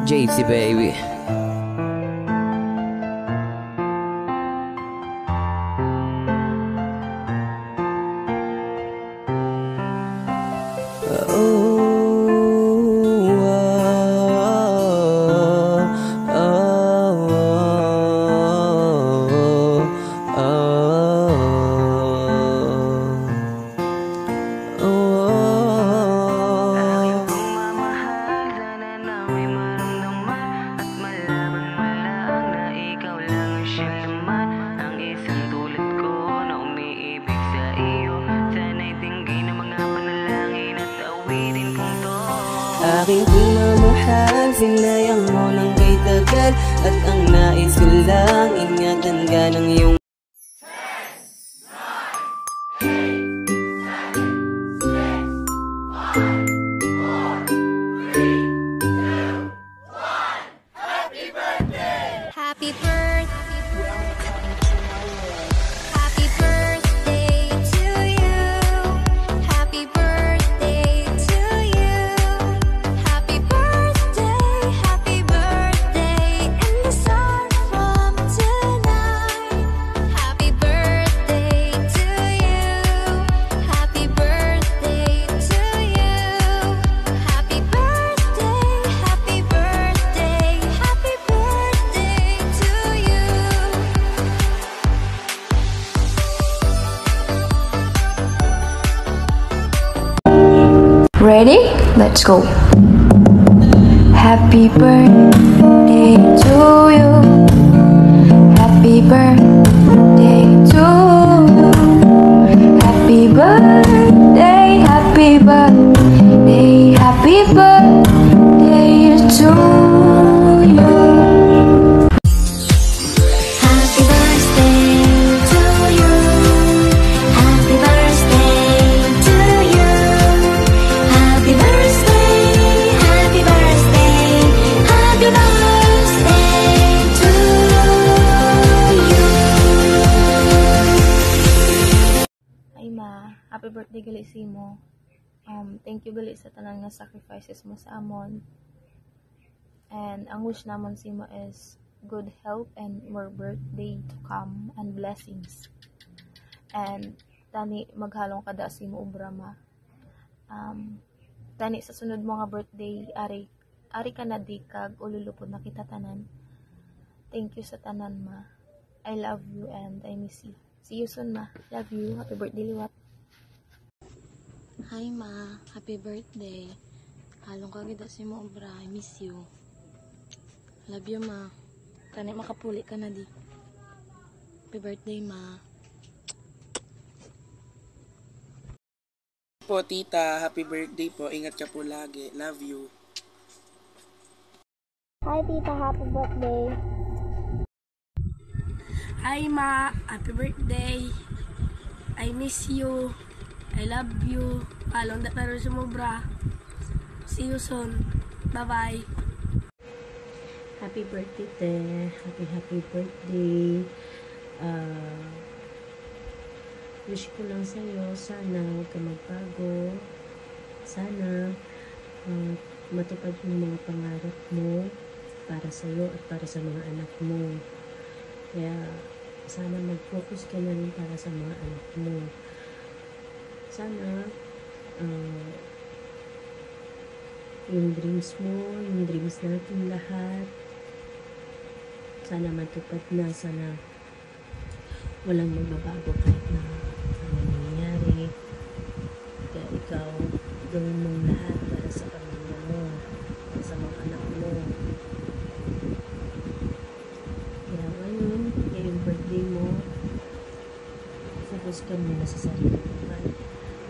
JC baby. Aking pinamahal, sinayang mo ng kay tagal. At ang nais ko lang, ingatan ka ng iyong Happy birthday. Happy birthday to you. Happy birthday to you. Happy birthday in the sun from tonight. Happy birthday to you. Happy birthday to you. Happy birthday, happy birthday, happy birthday to you. Ready? Let's go. Happy birthday to you. Happy birthday to you. Happy birthday, happy birthday, happy birthday to you. Happy birthday to you. Happy birthday to you. Happy birthday, happy birthday, happy birthday to you. Ay ma, happy birthday gali si mo. Thank you gali sa tanan nga sacrifices mo sa amon. And ang wish namon si mo is good health and more birthday to come and blessings. And tani maghalong kada si mo ubra ma. Tani sa sunod mo nga birthday ari ka na di kag ululupod na kita tanan. Thank you sa tanan ma. I love you and I miss you. See you soon ma. Love you. Happy birthday liwat. Hi ma, happy birthday. Halong ka gid si mo obra, I miss you. Love you ma. Tani makapuli ka na di. Happy birthday ma. Po tita, happy birthday po. Ingat ka po lagi. Love you. Hi tita, happy birthday. Hi ma, happy birthday. I miss you. I love you. Halong da taro sumobra. See you soon. Bye-bye. Happy birthday, te. Happy birthday. Wish ko lang sa'yo, sana huwag ka magbago. Sana matupad yung mga pangarap mo para sa'yo at para sa mga anak mo. Kaya sana mag-focus ka na rin para sa mga anak mo. Sana yung dreams mo, yung dreams natin lahat, sana matupad na, sana walang magbabago kahit na ano nangyayari. Kaya ikaw, gawin mong lahat para sa pamilya mo, para sa mga anak mo. Kaya ngayon, ngayong birthday mo, focus ka muna sa sarili mo.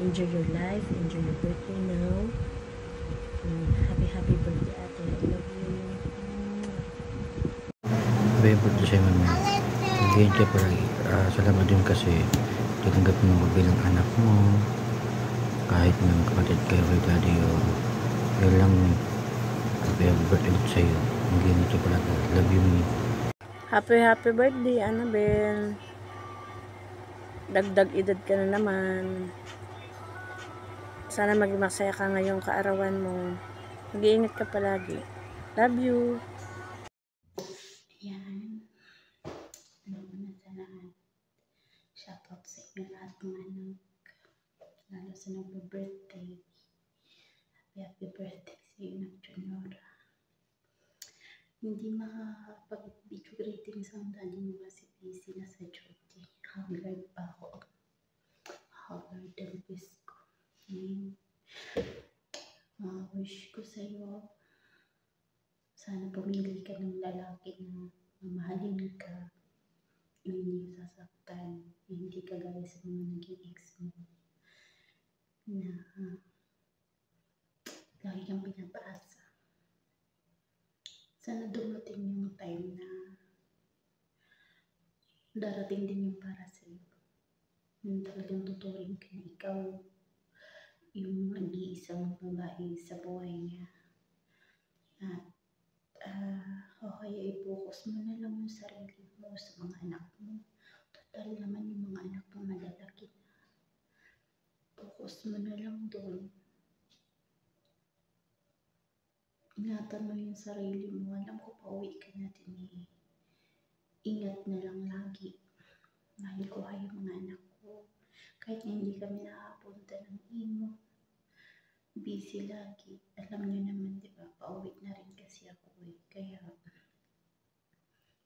Enjoy your life, enjoy your birthday now. Happy birthday ate, I love you. Happy birthday sa'yo mami. Again ka parang salamat din kasi tinanggap mo bilang anak mo. Kahit ng kapatid kayo kay daddy o yun lang. Happy birthday sa'yo. Again ka pala. Love you me. Happy birthday Annabelle. Dagdag edad ka na naman. Sana maging masaya ka ngayong kaarawan mo. Mag-iingat ka palagi. Love you. Ayan. Alam mo na sa lahat. Shoutout sa inyo lahat ng anak. Lalo sa nagbe-birthday. Happy birthday sa iyo ng Juniora. Hindi makakapag-video greetings ang dali mo kasi busy na sa duty. Haggard pa ako. Haggard ang wish ko. Wish ko sa'yo, sana pumili ka ng lalaki na mamahalin ka, hindi sasaktan, hindi kagaya sa mga naging ex mo na lagi kang pinapaasa. Sana dumating yung time na darating din yung para sa'yo. Yung talagang tuturing ka na ikaw yung nag-iisang babae sa buhay niya. At kaya i-focus mo na lang yung sarili mo sa mga anak mo. Total naman yung mga anak mo malalaki na. Focus mo na lang doon. Ingatan mo yung sarili mo. Alam ko pauwi ka na din eh. Ingat na lang lagi. Mahal ko kayo mga anak ko. Kahit hindi kami nakapunta ng imo. Busy lagi. Alam niyo naman, di ba? Pauwi na rin kasi ako eh. Kaya,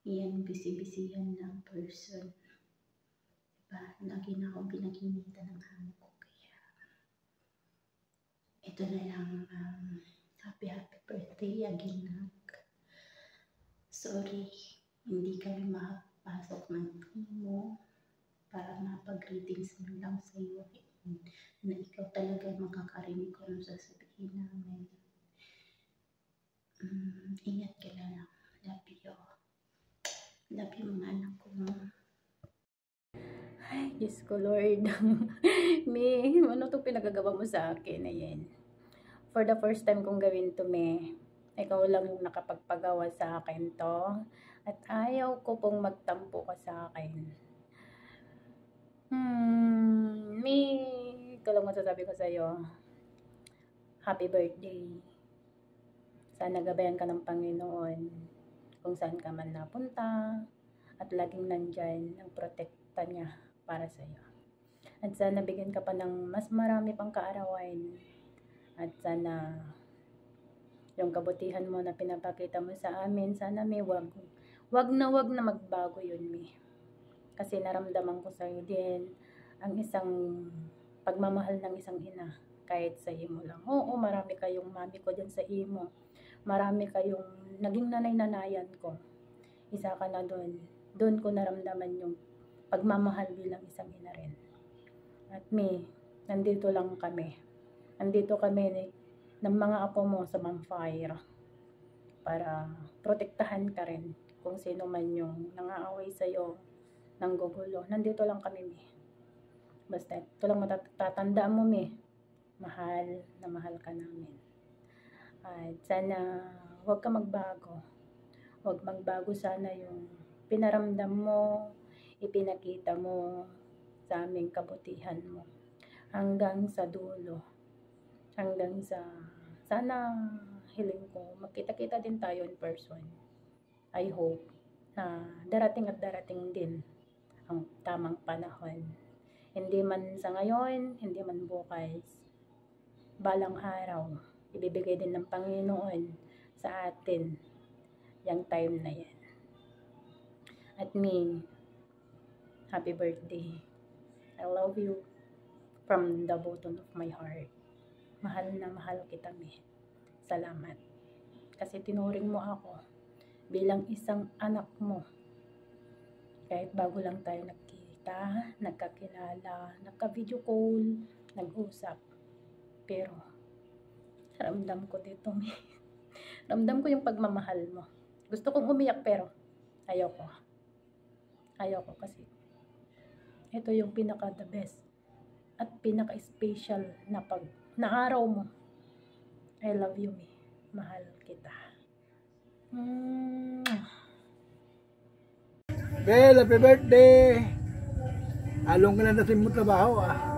yan, busy-busy yan ng person. Diba? Lagi na akong pinag-initan ng hamo ko. Kaya, ito na lang, happy birthday again, Nak. Sorry, hindi kami makapasok ng imo para mapag-greetings mo lang sa iyo. Na ikaw talaga makakarinig ko ano sasabihin namin. Ingat ka na lang. Love you. Love you mga anak ko. Ay, Diyos ko Lord. Me, ano itong pinagagawa mo sa akin? Ayan. For the first time kong gawin to, me. Ikaw lang yung nakapagpagawa sa akin to. At ayaw ko pong magtampo ka sa akin. Me, ito lang masasabi ko sa'yo. Happy birthday. Sana gabayan ka ng Panginoon kung saan ka man napunta at laging nandyan ang protekta niya para sa'yo. At sana bigyan ka pa ng mas marami pang kaarawan at sana yung kabutihan mo na pinapakita mo sa amin, sana may wag na magbago yun, me. Kasi naramdaman ko sa'yo din ang isang pagmamahal ng isang ina kahit sa imo lang. Oo, marami kayong mami ko dyan sa imo. Marami kayong naging nanay-nanayan ko. Isa ka na doon. Doon ko naramdaman yung pagmamahal bilang isang ina rin. At me, nandito lang kami. Nandito kami ng mga apo mo sa bonfire para protektahan ka rin kung sino man yung nangaaway sa'yo, nang gugulo. Nandito lang kami, me. Basta, ito lang matatandaan mo, me. Mahal na mahal ka namin. At sana, huwag ka magbago. Huwag magbago sana yung pinaramdam mo, ipinakita mo sa aming kabutihan mo. Hanggang sa dulo. Hanggang sa, sana, hiling ko, magkita-kita din tayo in person. I hope na darating at darating din ang tamang panahon. Hindi man sa ngayon, hindi man bukas. Balang araw, ibibigay din ng Panginoon sa atin yung time na yan. At me, happy birthday. I love you from the bottom of my heart. Mahal na mahal kita, me. Salamat. Kasi tinuring mo ako bilang isang anak mo. Kahit bago lang tayo nagkita, nagkakilala, nagka-video call, nag-usap. Pero, ramdam ko dito, me. Ramdam ko yung pagmamahal mo. Gusto kong umiyak pero ayoko. Ayoko kasi ito yung pinaka-the best at pinaka-special na araw mo. I love you, me. Mahal kita. Bel, happy birthday! Along ka na natin mo trabaho, ah.